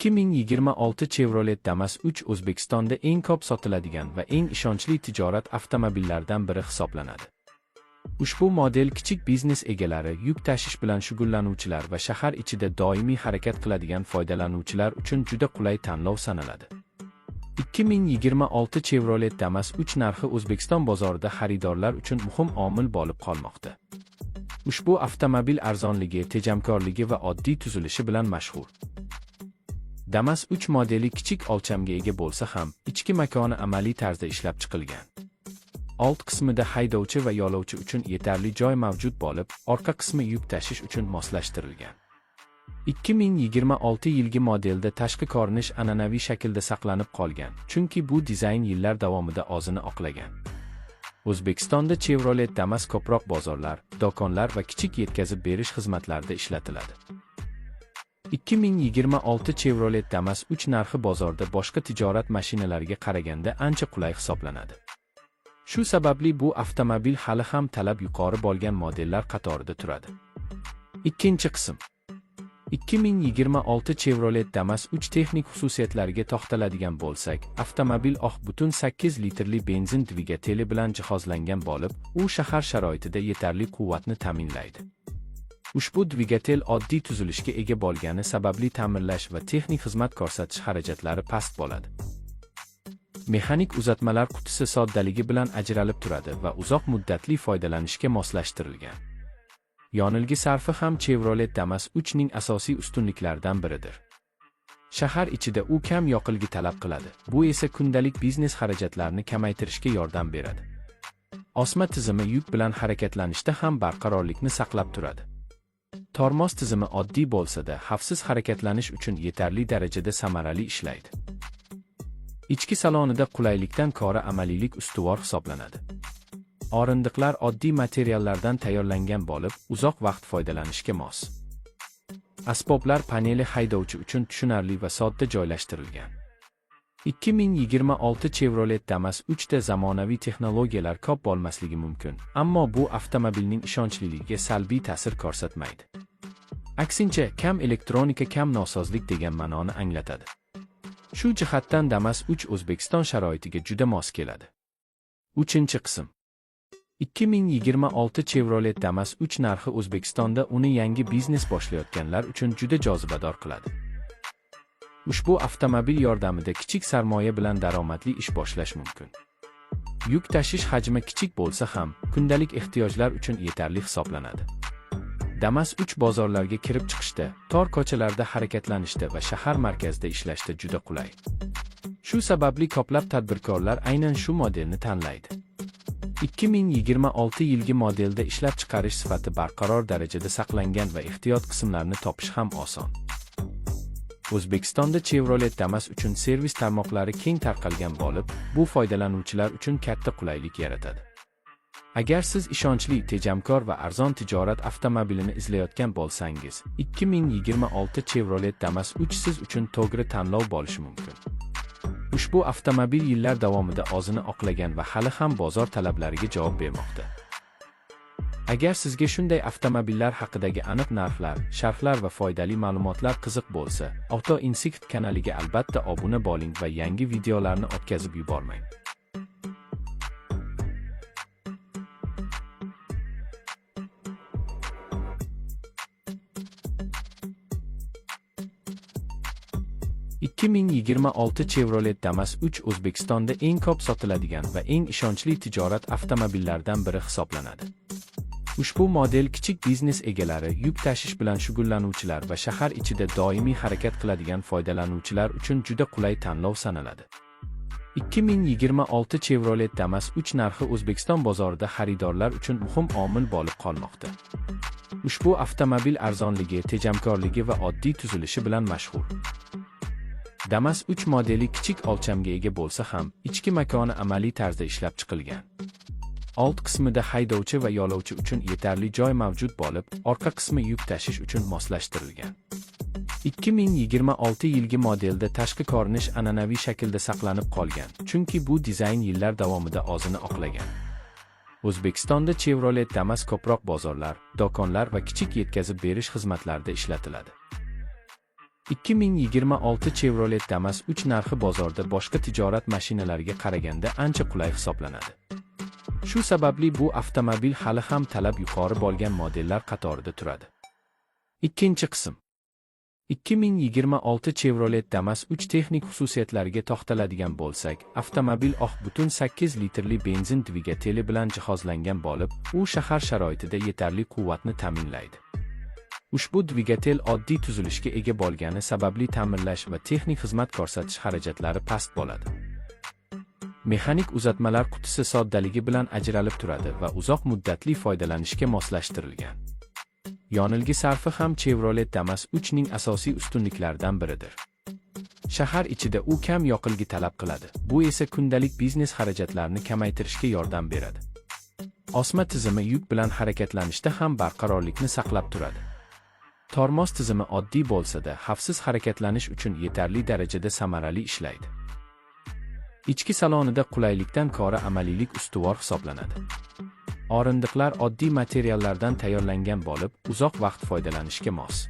2026 Chevrolet Damas 3 O'zbekistonda eng ko'p sotiladigan va eng ishonchli tijorat avtomobillaridan biri hisoblanadi. Ushbu model kichik biznes egalari, yuk tashish bilan shug'ullanuvchilar va shahar ichida doimiy harakat qiladigan foydalanuvchilar uchun juda qulay tanlov sanaladi. 2026 Chevrolet Damas 3 narxi O'zbekiston bozorida xaridorlar uchun muhim omil bo'lib qolmoqda. Ushbu avtomobil arzonligi, tejamkorligi va oddiy tuzilishi bilan mashhur. Damas 3 modeli kichik o'lchamga ega bo'lsa ham, ichki makoni amaliy tarzda ishlab chiqilgan. Old qismida haydovchi va yo'lovchi uchun yetarli joy mavjud bo'lib, orqa qismi yuk tashish uchun moslashtirilgan. 2026 yilgi modelda tashqi ko'rinish an'anaviy shaklda saqlanib qolgan, chunki bu dizayn yillar davomida o'zini oqlagan. O'zbekistonda Chevrolet Damas ko'proq bozorlar, do'konlar va kichik yetkazib berish xizmatlarida ishlatiladi. 2026 Chevrolet Damas 3 narxi bozorda boshqa tijorat mashinalariga qaraganda ancha qulay hisoblanadi. Shu sababli bu avtomobil hali ham talab yuqori bo'lgan modellar qatorida turadi. Ikkinchi qism. 2026 Chevrolet Damas 3 texnik xususiyatlariga to'xtaladigan bo'lsak, avtomobil butun 8 litrli benzin dvigateli bilan jihozlangan bo'lib, u shahar sharoitida yetarli quvvatni ta'minlaydi. Ushbu dvigatel oddiy tuzilishga ega bo'lgani sababli ta'mirlash va texnik xizmat ko'rsatish xarajatlari past bo'ladi. Mexanik uzatmalar qutisi soddaligi bilan ajralib turadi va uzoq muddatli foydalanishga moslashtirilgan. Yonilgi sarfi ham Chevrolet Damas 3 ning asosiy ustunliklaridan biridir. Shahar ichida u kam yoqilgi talab qiladi. Bu esa kundalik biznes xarajatlarini kamaytirishga yordam beradi. Osma tizimi yuk bilan harakatlanishda ham barqarorlikni saqlab turadi. Tormoz tizimi oddiy bo'lsa-da, xavfsiz harakatlanish uchun yetarli darajada samarali ishlaydi. Ichki salonida qulaylikdan ko'ra amaliylik ustuvor hisoblanadi. O'rindiqlar oddiy materiallardan tayyorlangan bo'lib, uzoq vaqt foydalanishga mos. Asboblar paneli haydovchi uchun tushunarli va sodda joylashtirilgan. 2026 Chevrolet Damas 3 da zamonaviy texnologiyalar ko'p bo'lmasligi mumkin, ammo bu avtomobilning ishonchliligiga salbiy ta'sir ko'rsatmaydi. Aksincha, kam elektronika, kam nosozlik degan ma'noni anglatadi. Shu jihatdan Damas 3 O'zbekiston sharoitiga juda mos keladi. Uchinchi qism. 2026 Chevrolet Damas 3 narxi O'zbekistonda uni yangi biznes boshlayotganlar uchun juda jozibador qiladi. Ushbu avtomobil yordamida kichik sarmoya bilan daromadli ish boshlash mumkin. Yuk tashish hajmi kichik bo'lsa ham, kundalik ehtiyojlar uchun yetarli hisoblanadi. Damas 3 bozorlarga kirib chiqishda, tor ko'chalarda harakatlanishda va shahar markazida ishlashda juda qulay. Shu sababli ko'plab tadbirkorlar aynan shu modelni tanlaydi. 2026 yilgi modelda ishlab chiqarish sifati barqaror darajada saqlangan va ehtiyot qismlarni topish ham oson. O'zbekistonda Chevrolet Damas uchun servis tarmoqlari keng tarqalgan bo'lib, bu foydalanuvchilar uchun katta qulaylik yaratadi. Agar siz ishonchli, tejamkor va arzon tijorat avtomobilini izlayotgan bo'lsangiz, 2026 Chevrolet Damas 3 siz uchun to'g'ri tanlov bo'lishi mumkin. Ushbu avtomobil yillar davomida o'zini oqlagan va hali ham bozor talablariga javob bermoqda. Agar sizga shunday avtomobillar haqidagi aniq narxlar, sharhlar va foydali ma'lumotlar qiziq bo'lsa, Auto Insight kanaliga albatta obuna bo'ling va yangi videolarni o'tkazib yubormang. Chevrolet Damas 3 O'zbekistonda eng ko'p sotiladigan va eng ishonchli tijorat avtomobillaridan biri hisoblanadi. Ushbu model kichik biznes egalari, yuk tashish bilan shug'ullanuvchilar va shahar ichida doimiy harakat qiladigan foydalanuvchilar uchun juda qulay tanlov sanaladi. 2026 Chevrolet Damas 3 narxi O'zbekiston bozorida xaridorlar uchun muhim omil bo'lib qolmoqda. Ushbu avtomobil arzonligi, tejamkorligi va oddiy tuzilishi bilan mashhur. Damas 3 modeli kichik o'lchamga ega bo'lsa ham, ichki makoni amaliy tarzda ishlab chiqilgan. Old qismida haydovchi va yo'lovchi uchun yetarli joy mavjud bo'lib, orqa qismi yuk tashish uchun moslashtirilgan. 2026 yilgi modelda tashqi ko'rinish an'anaviy shaklda saqlanib qolgan, chunki bu dizayn yillar davomida o'zini oqlagan. O'zbekistonda Chevrolet Damas ko'proq bozorlar, do'konlar va kichik yetkazib berish xizmatlarida ishlatiladi. 2026 Chevrolet Damas 3 narxi bozorda boshqa tijorat mashinalariga qaraganda ancha qulay hisoblanadi. Shu sababli bu avtomobil hali ham talab yuqori bo'lgan modellar qatorida turadi. Ikkinchi qism. 2026 Chevrolet Damas 3 texnik xususiyatlariga to'xtaladigan bo'lsak, avtomobil oq butun 8 litrli benzin dvigateli bilan jihozlangan bo'lib, u shahar sharoitida yetarli quvvatni ta'minlaydi. Ushbu dvigatel oddiy tuzilishga ega bo'lgani sababli ta'mirlash va texnik xizmat ko'rsatish xarajatlari past bo'ladi. Mexanik uzatmalar qutisi soddaligi bilan ajralib turadi va uzoq muddatli foydalanishga moslashtirilgan. Yonilg'i sarfi ham Chevrolet Damas 3 ning asosiy ustunliklaridan biridir. Shahar ichida u kam yoqilg'i talab qiladi. Bu esa kundalik biznes xarajatlarini kamaytirishga yordam beradi. Osma tizimi yuk bilan harakatlanishda ham barqarorlikni saqlab turadi. Tormoz tizimi oddiy bo'lsa-da, xavfsiz harakatlanish uchun yetarli darajada samarali ishlaydi. Ichki salonida qulaylikdan ko'ra amaliylik ustuvor hisoblanadi. O'rindiqlar oddiy materiallardan tayyorlangan bo'lib, uzoq vaqt foydalanishga mos.